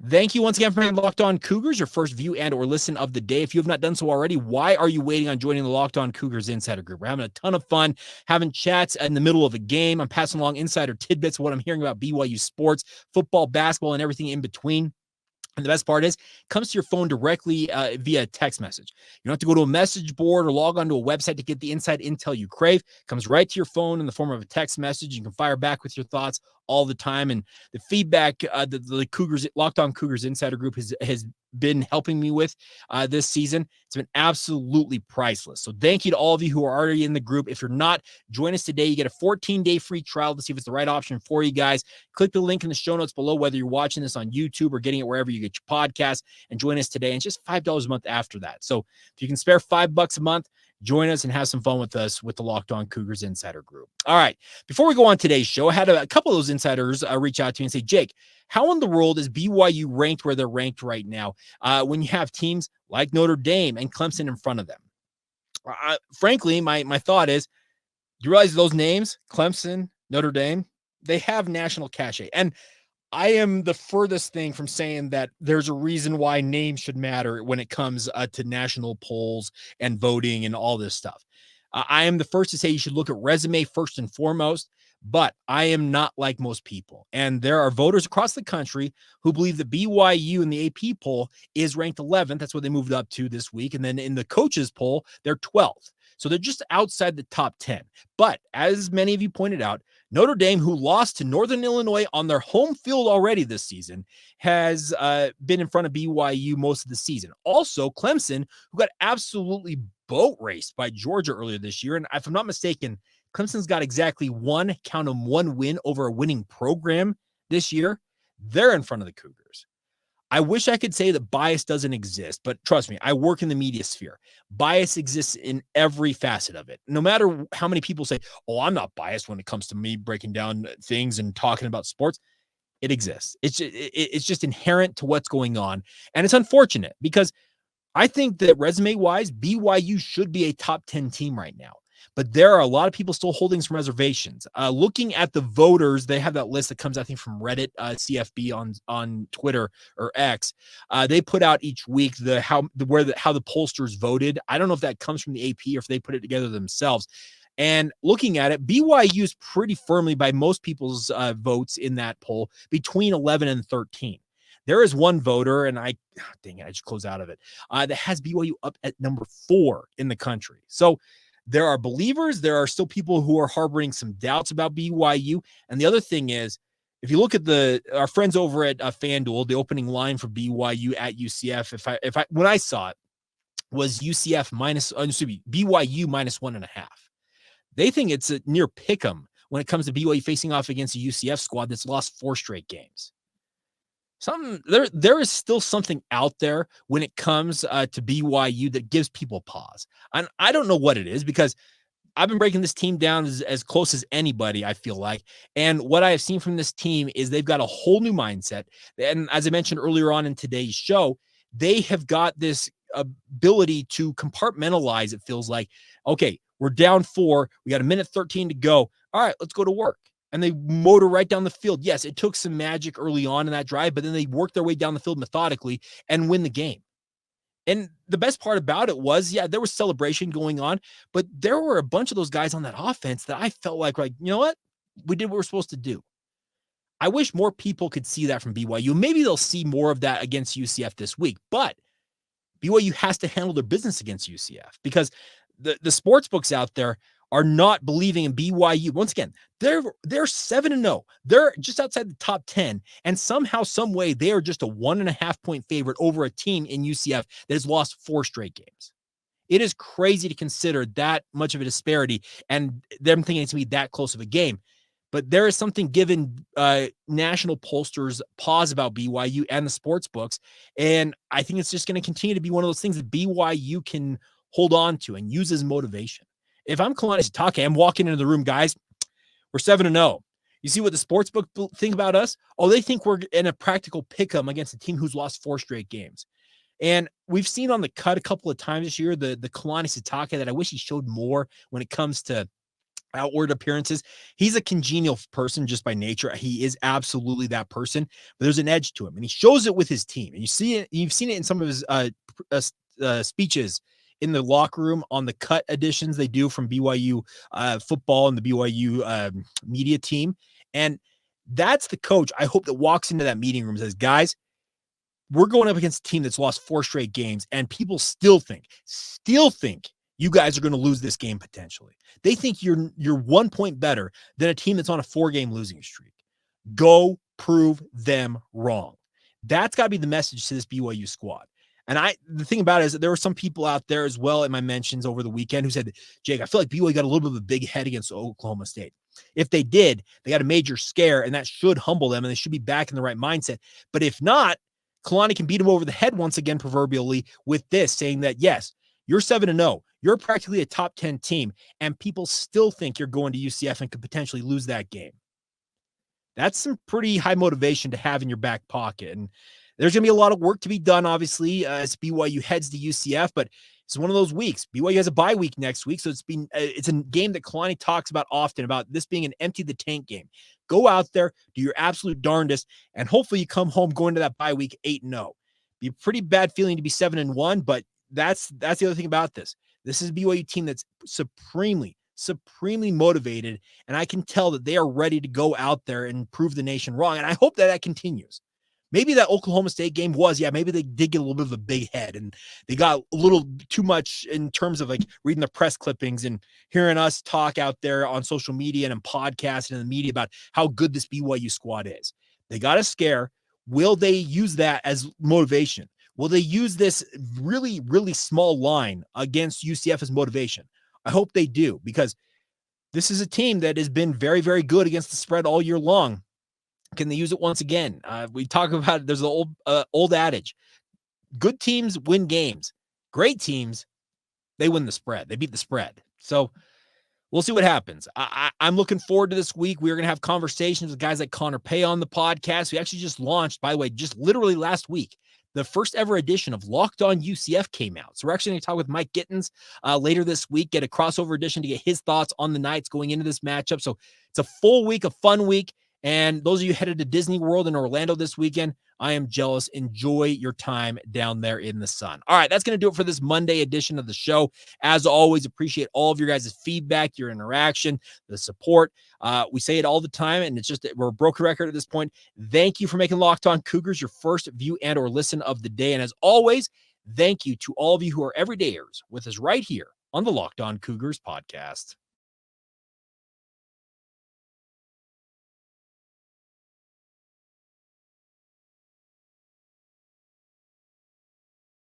Thank you once again for making Locked On Cougars your first view and or listen of the day. If you have not done so already, why are you waiting on joining the Locked On Cougars Insider Group? We're having a ton of fun, having chats in the middle of a game. I'm passing along insider tidbits of what I'm hearing about BYU sports, football, basketball, and everything in between. And the best part is, it comes to your phone directly via text message. You don't have to go to a message board or log onto a website to get the inside intel you crave. It comes right to your phone in the form of a text message. You can fire back with your thoughts all the time. And the feedback the Cougars, Locked On Cougars Insider Group has been helping me with this season, it's been absolutely priceless. So thank you to all of you who are already in the group. If you're not, join us today. You get a 14-day free trial to see if it's the right option for you guys. Click the link in the show notes below, whether you're watching this on YouTube or getting it wherever you get your podcast, and join us today. And it's just $5 a month after that. So if you can spare $5 a month, join us and have some fun with us with the Locked On Cougars Insider Group. All right. Before we go on today's show, I had a couple of those insiders reach out to me and say, Jake, how in the world is BYU ranked where they're ranked right now when you have teams like Notre Dame and Clemson in front of them? Frankly, my thought is, you realize those names, Clemson, Notre Dame, they have national cachet. And I am the furthest thing from saying that there's a reason why names should matter when it comes to national polls and voting and all this stuff. I am the first to say you should look at resume first and foremost, but I am not like most people. And there are voters across the country who believe that BYU in the AP poll is ranked 11th. That's what they moved up to this week. And then in the coaches poll, they're 12th. So they're just outside the top 10. But as many of you pointed out, Notre Dame, who lost to Northern Illinois on their home field already this season, has been in front of BYU most of the season. Also, Clemson, who got absolutely boat raced by Georgia earlier this year. And if I'm not mistaken, Clemson's got exactly one win over a winning program this year. They're in front of the Cougars. I wish I could say that bias doesn't exist, but trust me, I work in the media sphere. Bias exists in every facet of it. No matter how many people say, oh, I'm not biased when it comes to me breaking down things and talking about sports, it exists. It's just inherent to what's going on. And it's unfortunate because I think that resume-wise, BYU should be a top 10 team right now. But there are a lot of people still holding some reservations. Looking at the voters, they have that list that comes, I think, from Reddit, CFB on Twitter or X. They put out each week how the pollsters voted. I don't know if that comes from the AP or if they put it together themselves. And looking at it, BYU is pretty firmly, by most people's votes in that poll, between 11 and 13. There is one voter, and I just closed out of it, that has BYU up at number 4 in the country. So there are believers. There are still people who are harboring some doubts about BYU. And the other thing is, if you look at our friends over at FanDuel, the opening line for BYU at UCF, when I saw it, was BYU minus 1.5. They think it's a near pick'em when it comes to BYU facing off against a UCF squad that's lost 4 straight games. There is still something out there when it comes to BYU that gives people pause. And I don't know what it is, because I've been breaking this team down as close as anybody, I feel like. And what I have seen from this team is they've got a whole new mindset. And as I mentioned earlier on in today's show, they have got this ability to compartmentalize. It feels like, okay, we're down 4. We got a minute 13 to go. All right, let's go to work. And they motor right down the field. Yes, it took some magic early on in that drive, but then they worked their way down the field methodically and win the game. And the best part about it was, yeah, there was celebration going on, but there were a bunch of those guys on that offense that I felt like, you know what? We did what we're supposed to do. I wish more people could see that from BYU. Maybe they'll see more of that against UCF this week, but BYU has to handle their business against UCF, because the sports books out there are not believing in BYU. Once again, they're 7-0. They're just outside the top 10. And somehow, some way, they are just a 1.5 point favorite over a team in UCF that has lost 4 straight games. It is crazy to consider that much of a disparity and them thinking it's going to be that close of a game. But there is something given national pollsters pause about BYU and the sports books. And I think it's just going to continue to be one of those things that BYU can hold on to and use as motivation. If I'm Kalani Sitake, I'm walking into the room, guys, we're 7-0. You see what the sports book think about us? Oh, they think we're in a practical pick'em against a team who's lost 4 straight games. And we've seen on the cut a couple of times this year, the Kalani Sitake that I wish he showed more when it comes to outward appearances. He's a congenial person just by nature. He is absolutely that person, but there's an edge to him, and he shows it with his team. And you see it, you've seen it in some of his speeches in the locker room on the cut editions they do from BYU football and the BYU media team. And that's the coach I hope that walks into that meeting room and says, guys, we're going up against a team that's lost 4 straight games, and people still think you guys are going to lose this game potentially. They think you're 1 point better than a team that's on a 4-game losing streak. Go prove them wrong. That's got to be the message to this BYU squad. And the thing about it is that there were some people out there as well in my mentions over the weekend who said, Jake, I feel like BYU got a little bit of a big head against Oklahoma State. If they did, they got a major scare, and that should humble them, and they should be back in the right mindset. But if not, Kalani can beat him over the head once again, proverbially, with this, saying that, yes, you're 7-0. You're practically a top 10 team, and people still think you're going to UCF and could potentially lose that game. That's some pretty high motivation to have in your back pocket. And there's going to be a lot of work to be done, obviously, as BYU heads to UCF, but it's one of those weeks. BYU has a bye week next week, so it's a game that Kalani talks about often, about this being an empty the tank game. Go out there, do your absolute darndest, and hopefully you come home going to that bye week 8-0. Be a pretty bad feeling to be 7-1, but that's the other thing about this. This is a BYU team that's supremely motivated, and I can tell that they are ready to go out there and prove the nation wrong, and I hope that continues. Maybe that Oklahoma State game maybe they did get a little bit of a big head, and they got a little too much in terms of like reading the press clippings and hearing us talk out there on social media and in podcasts and in the media about how good this BYU squad is. They got a scare. Will they use that as motivation? Will they use this really, really small line against UCF as motivation? I hope they do, because this is a team that has been very, very good against the spread all year long. Can they use it once again? We talk about it. There's an old adage: good teams win games. Great teams, they win the spread. They beat the spread. So we'll see what happens. I'm looking forward to this week. We're going to have conversations with guys like Connor Pay on the podcast. We actually just launched, by the way, just literally last week, the first ever edition of Locked On UCF came out. So we're actually going to talk with Mike Gittins later this week, get a crossover edition to get his thoughts on the Knights going into this matchup. So it's a full week, a fun week. And those of you headed to Disney World in Orlando this weekend, I am jealous. Enjoy your time down there in the sun. All right, that's going to do it for this Monday edition of the show. As always, appreciate all of your guys' feedback, your interaction, the support. We say it all the time, and it's just we're a broken record at this point. Thank you for making Locked On Cougars your first view and or listen of the day. And as always, thank you to all of you who are everydayers with us right here on the Locked On Cougars podcast.